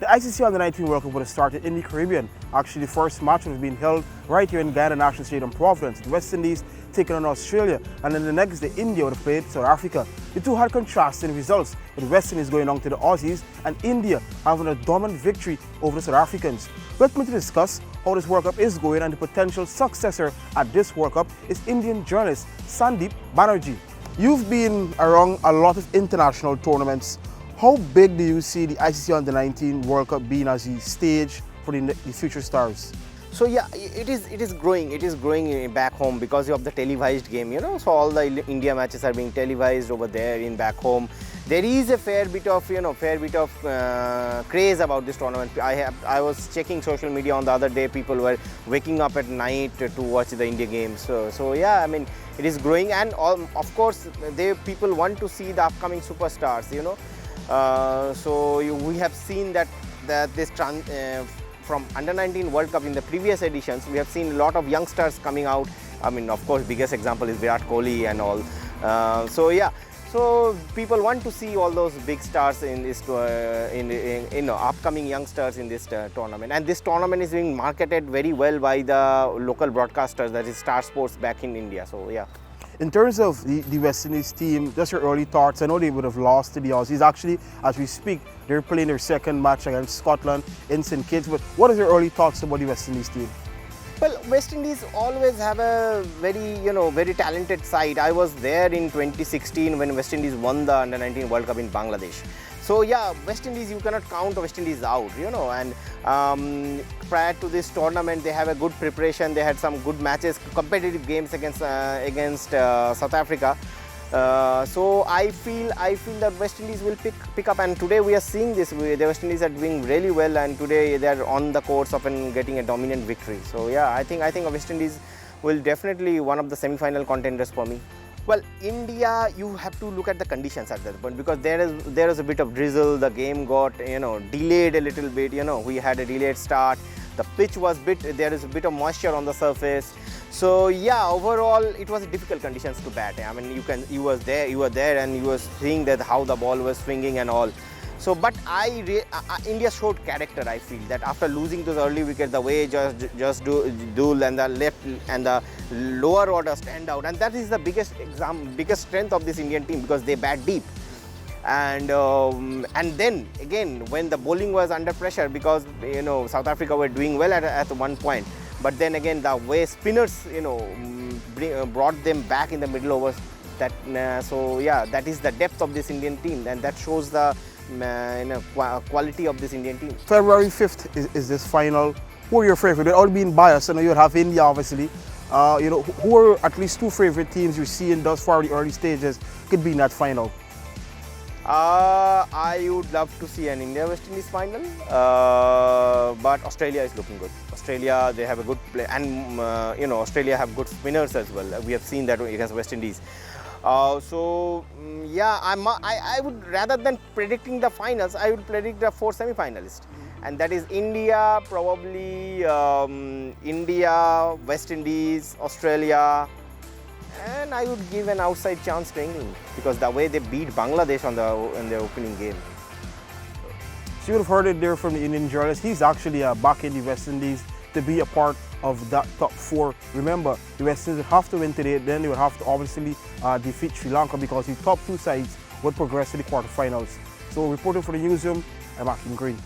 The ICC U19 World Cup would have started in the Caribbean. Actually, the first match was being held right here in Guyana National Stadium, Providence. The West Indies taking on Australia, and then the next day, India would have played South Africa. The two had contrasting results, with West Indies going on to the Aussies and India having a dominant victory over the South Africans. With me to discuss how this World Cup is going and the potential successor at this World Cup is Indian journalist Sandipan Banerjee. You've been around a lot of international tournaments. How big do you see the ICC Under-19 World Cup being as the stage for the future stars? So yeah, it is growing. It is growing back home because of the televised game, you know. So all the India matches are being televised over there in back home. There is a fair bit of craze about this tournament. I was checking social media on the other day. People were waking up at night to watch the India games. So yeah, I mean, it is growing, and of course, people want to see the upcoming superstars, you know. We have seen that this from Under-19 World Cup in the previous editions, we have seen a lot of youngsters coming out. I mean, of course, biggest example is Virat Kohli and all. So people want to see all those big stars in this, upcoming youngsters in this tournament. And this tournament is being marketed very well by the local broadcasters, that is Star Sports back in India. So yeah. In terms of the West Indies team, just your early thoughts. I know they would have lost to the Aussies. Actually, as we speak, they're playing their second match against Scotland in St. Kitts. But what are your early thoughts about the West Indies team? Well, West Indies always have a very talented side. I was there in 2016 when West Indies won the Under-19 World Cup in Bangladesh. So yeah, West Indies, you cannot count West Indies out, you know. And prior to this tournament, they have a good preparation. They had some good matches, competitive games against South Africa. So I feel that West Indies will pick up, and today we are seeing this. The West Indies are doing really well, and today they are on the course of getting a dominant victory. So yeah, I think West Indies will definitely one of the semi-final contenders for me. Well, India, you have to look at the conditions at that point, because there is a bit of drizzle. The game got delayed a little bit. We had a delayed start. The pitch was there is a bit of moisture on the surface. So yeah, overall it was difficult conditions to bat. I mean, you were there and you were seeing that how the ball was swinging and all. So, but India showed character. I feel that after losing those early wickets, the way just Dul and the left and the lower order stand out, and that is the biggest strength of this Indian team, because they bat deep. And then again, when the bowling was under pressure, because South Africa were doing well at one point, but then again the way spinners brought them back in the middle overs. So yeah, that is the depth of this Indian team, and that shows the quality of this Indian team. February 5th is this final. Who are your favorite? They're all being biased. I know you have India, obviously. Who are at least two favorite teams you're seeing thus far the early stages could be in that final? I would love to see an India-West Indies final, but Australia is looking good. Australia, they have a good play, and Australia have good spinners as well. We have seen that against West Indies. Yeah, I would, rather than predicting the finals, I would predict the 4 semi-finalists, and that is India, probably India, West Indies, Australia. And I would give an outside chance to England, because the way they beat Bangladesh in their opening game. So you would have heard it there from the Indian journalist. He's actually back in the West Indies to be a part of that top 4. Remember, the West Indies would have to win today, then they would have to obviously defeat Sri Lanka, because the top 2 sides would progress to the quarterfinals. So reporting for the newsroom, I'm Akeem Greene.